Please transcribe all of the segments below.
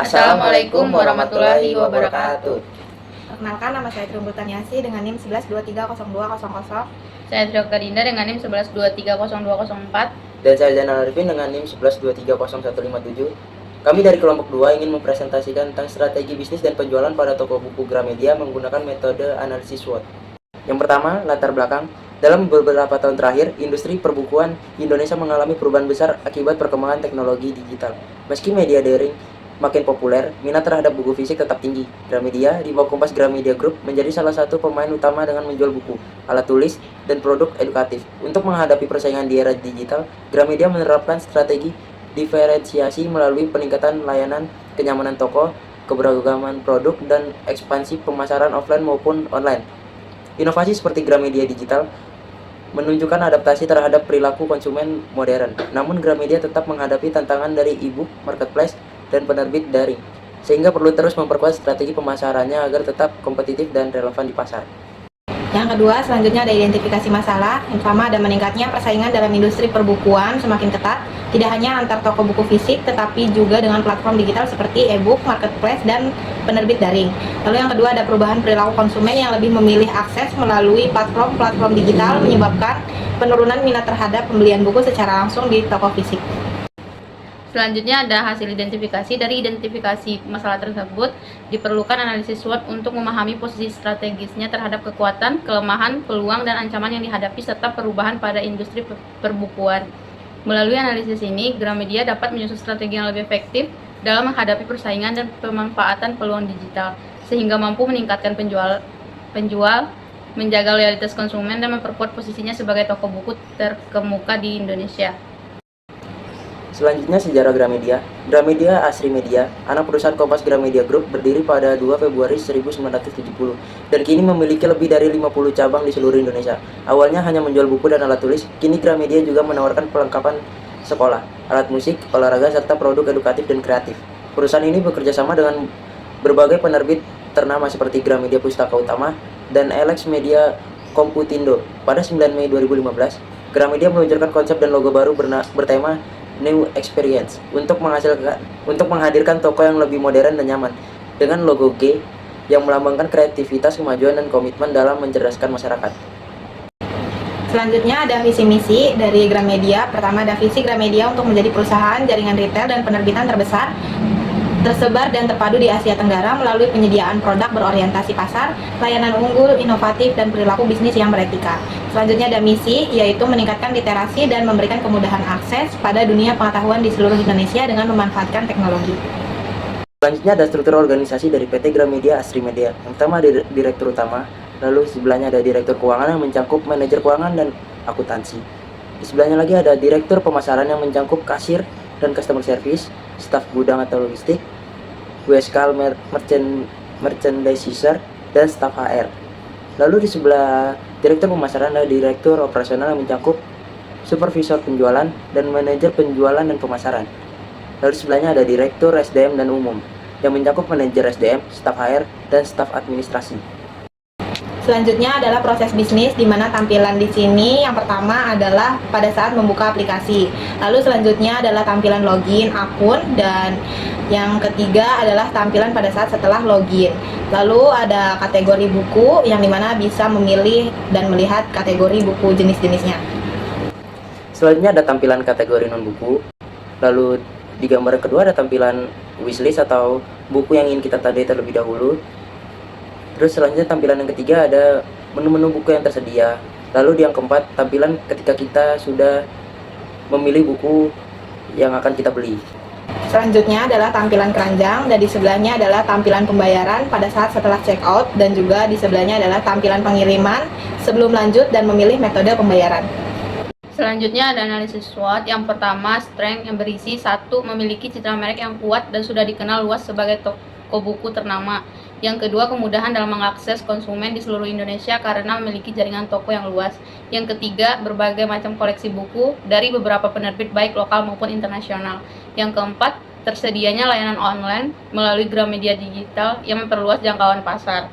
Assalamualaikum warahmatullahi wabarakatuh. Perkenalkan, nama saya Triumpul Taniasi dengan NIM 11230200. Saya Triyoka Dinda dengan NIM 11230204. Dan saya Zainal Arifin dengan NIM 11230157. Kami dari kelompok 2 ingin mempresentasikan tentang strategi bisnis dan penjualan pada toko buku Gramedia menggunakan metode analisis SWOT. Yang pertama, latar belakang. Dalam beberapa tahun terakhir, industri perbukuan Indonesia mengalami perubahan besar akibat perkembangan teknologi digital. Meski media daring makin populer, minat terhadap buku fisik tetap tinggi. Gramedia, di bawah Kompas Gramedia Group, menjadi salah satu pemain utama dengan menjual buku, alat tulis, dan produk edukatif. Untuk menghadapi persaingan di era digital, Gramedia menerapkan strategi diferensiasi melalui peningkatan layanan, kenyamanan toko, keberagaman produk, dan ekspansi pemasaran offline maupun online. Inovasi seperti Gramedia Digital menunjukkan adaptasi terhadap perilaku konsumen modern. Namun Gramedia tetap menghadapi tantangan dari e-book, marketplace, dan penerbit daring, sehingga perlu terus memperkuat strategi pemasarannya agar tetap kompetitif dan relevan di pasar. Yang kedua, selanjutnya ada identifikasi masalah. Yang pertama ada meningkatnya persaingan dalam industri perbukuan semakin ketat, tidak hanya antar toko buku fisik, tetapi juga dengan platform digital seperti e-book, marketplace, dan penerbit daring. Lalu yang kedua ada perubahan perilaku konsumen yang lebih memilih akses melalui platform digital, menyebabkan penurunan minat terhadap pembelian buku secara langsung di toko fisik. Selanjutnya ada hasil identifikasi. Dari identifikasi masalah tersebut, diperlukan analisis SWOT untuk memahami posisi strategisnya terhadap kekuatan, kelemahan, peluang, dan ancaman yang dihadapi serta perubahan pada industri perbukuan. Melalui analisis ini, Gramedia dapat menyusun strategi yang lebih efektif dalam menghadapi persaingan dan pemanfaatan peluang digital, sehingga mampu meningkatkan penjual, menjaga loyalitas konsumen, dan memperkuat posisinya sebagai toko buku terkemuka di Indonesia. Selanjutnya sejarah Gramedia. Gramedia Asri Media, anak perusahaan Kompas Gramedia Group, berdiri pada 2 Februari 1970 dan kini memiliki lebih dari 50 cabang di seluruh Indonesia. Awalnya hanya menjual buku dan alat tulis, kini Gramedia juga menawarkan perlengkapan sekolah, alat musik, olahraga, serta produk edukatif dan kreatif. Perusahaan ini bekerja sama dengan berbagai penerbit ternama seperti Gramedia Pustaka Utama dan Alex Media Komputindo. Pada 9 Mei 2015, Gramedia meluncurkan konsep dan logo baru bertema New Experience untuk menghadirkan toko yang lebih modern dan nyaman dengan logo G yang melambangkan kreativitas, kemajuan, dan komitmen dalam mencerdaskan masyarakat. Selanjutnya ada visi misi dari Gramedia. Pertama ada visi Gramedia untuk menjadi perusahaan jaringan retail dan penerbitan terbesar, tersebar dan terpadu di Asia Tenggara melalui penyediaan produk berorientasi pasar, layanan unggul, inovatif, dan perilaku bisnis yang beretika. Selanjutnya ada misi, yaitu meningkatkan literasi dan memberikan kemudahan akses pada dunia pengetahuan di seluruh Indonesia dengan memanfaatkan teknologi. Selanjutnya ada struktur organisasi dari PT Gramedia Asri Media. Yang pertama ada direktur utama, lalu sebelahnya ada direktur keuangan yang mencakup manajer keuangan dan akuntansi. Di sebelahnya lagi ada direktur pemasaran yang mencakup kasir dan customer service, staf gudang atau logistik, WSK merchandiser, dan staf HR. Lalu di sebelah direktur pemasaran ada direktur operasional yang mencakup supervisor penjualan dan manajer penjualan dan pemasaran. Lalu di sebelahnya ada direktur SDM dan umum yang mencakup manajer SDM, staf HR, dan staf administrasi. Selanjutnya adalah proses bisnis, di mana tampilan di sini yang pertama adalah pada saat membuka aplikasi. Lalu selanjutnya adalah tampilan login akun, dan yang ketiga adalah tampilan pada saat setelah login. Lalu ada kategori buku yang dimana bisa memilih dan melihat kategori buku jenis-jenisnya. Selanjutnya ada tampilan kategori non buku. Lalu di gambar kedua ada tampilan wishlist atau buku yang ingin kita tandai terlebih dahulu. Terus selanjutnya tampilan yang ketiga ada menu-menu buku yang tersedia. Lalu di yang keempat tampilan ketika kita sudah memilih buku yang akan kita beli. Selanjutnya adalah tampilan keranjang, dan di sebelahnya adalah tampilan pembayaran pada saat setelah check out, dan juga di sebelahnya adalah tampilan pengiriman sebelum lanjut dan memilih metode pembayaran. Selanjutnya ada analisis SWOT. Yang pertama, strength, yang berisi 1. Memiliki citra merek yang kuat dan sudah dikenal luas sebagai toko buku ternama. Yang kedua, kemudahan dalam mengakses konsumen di seluruh Indonesia karena memiliki jaringan toko yang luas. Yang ketiga, berbagai macam koleksi buku dari beberapa penerbit baik lokal maupun internasional. Yang keempat, tersedianya layanan online melalui Gramedia Digital yang memperluas jangkauan pasar.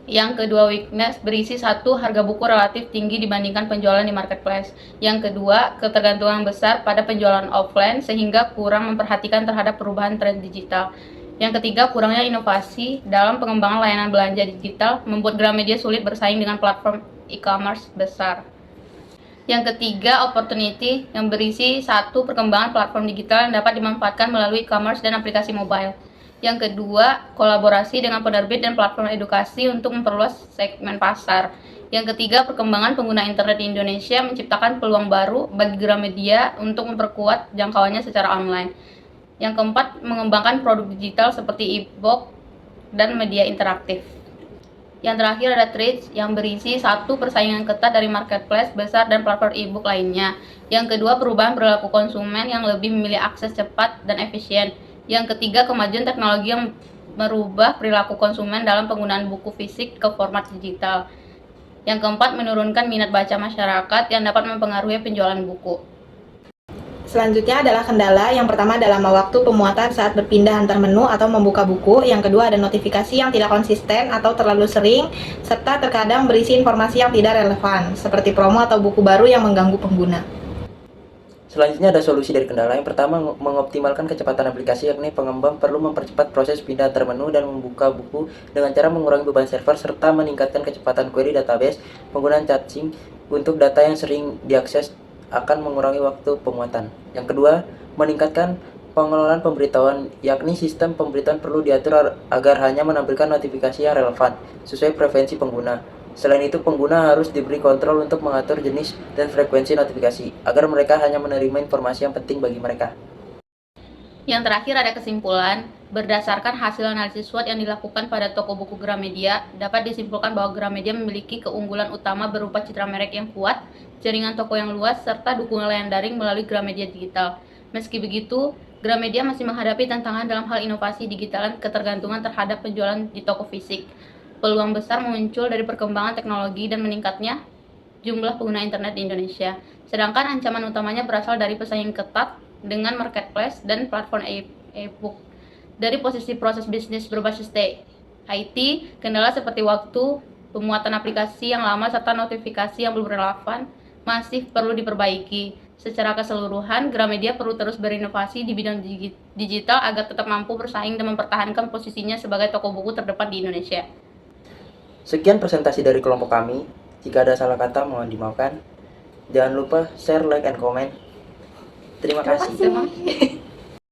Yang kedua, weakness, berisi satu, harga buku relatif tinggi dibandingkan penjualan di marketplace. Yang kedua, ketergantungan besar pada penjualan offline sehingga kurang memperhatikan terhadap perubahan tren digital. Yang ketiga, kurangnya inovasi dalam pengembangan layanan belanja digital membuat Gramedia sulit bersaing dengan platform e-commerce besar. Yang ketiga, opportunity, yang berisi satu, perkembangan platform digital yang dapat dimanfaatkan melalui e-commerce dan aplikasi mobile. Yang kedua, kolaborasi dengan penerbit dan platform edukasi untuk memperluas segmen pasar. Yang ketiga, perkembangan pengguna internet di Indonesia menciptakan peluang baru bagi Gramedia untuk memperkuat jangkauannya secara online. Yang keempat, mengembangkan produk digital seperti e-book dan media interaktif. Yang terakhir ada trades, yang berisi satu, persaingan ketat dari marketplace besar dan platform e-book lainnya. Yang kedua, perubahan perilaku konsumen yang lebih memilih akses cepat dan efisien. Yang ketiga, kemajuan teknologi yang merubah perilaku konsumen dalam penggunaan buku fisik ke format digital. Yang keempat, menurunkan minat baca masyarakat yang dapat mempengaruhi penjualan buku. Selanjutnya adalah kendala. Yang pertama adalah waktu pemuatan saat berpindah antar menu atau membuka buku. Yang kedua ada notifikasi yang tidak konsisten atau terlalu sering, serta terkadang berisi informasi yang tidak relevan, seperti promo atau buku baru yang mengganggu pengguna. Selanjutnya ada solusi dari kendala. Yang pertama, mengoptimalkan kecepatan aplikasi, yakni pengembang perlu mempercepat proses pindah antar menu dan membuka buku dengan cara mengurangi beban server serta meningkatkan kecepatan query database. Penggunaan caching untuk data yang sering diakses akan mengurangi waktu pemuatan. Yang kedua, meningkatkan pengelolaan pemberitahuan, yakni sistem pemberitahuan perlu diatur agar hanya menampilkan notifikasi yang relevan sesuai preferensi pengguna. Selain itu, pengguna harus diberi kontrol untuk mengatur jenis dan frekuensi notifikasi, agar mereka hanya menerima informasi yang penting bagi mereka. Yang terakhir ada kesimpulan, berdasarkan hasil analisis SWOT yang dilakukan pada toko buku Gramedia, dapat disimpulkan bahwa Gramedia memiliki keunggulan utama berupa citra merek yang kuat, jaringan toko yang luas, serta dukungan layanan daring melalui Gramedia Digital. Meski begitu, Gramedia masih menghadapi tantangan dalam hal inovasi digital dan ketergantungan terhadap penjualan di toko fisik. Peluang besar muncul dari perkembangan teknologi dan meningkatnya jumlah pengguna internet di Indonesia. Sedangkan ancaman utamanya berasal dari pesaing ketat dengan marketplace dan platform e-book. Dari posisi proses bisnis berbasis IT, kendala seperti waktu, pemuatan aplikasi yang lama, serta notifikasi yang belum relevan masih perlu diperbaiki. Secara keseluruhan, Gramedia perlu terus berinovasi di bidang digital agar tetap mampu bersaing dan mempertahankan posisinya sebagai toko buku terdepan di Indonesia. Sekian presentasi dari kelompok kami. Jika ada salah kata, mohon dimaafkan. Jangan lupa share, like, and comment. Terima kasih.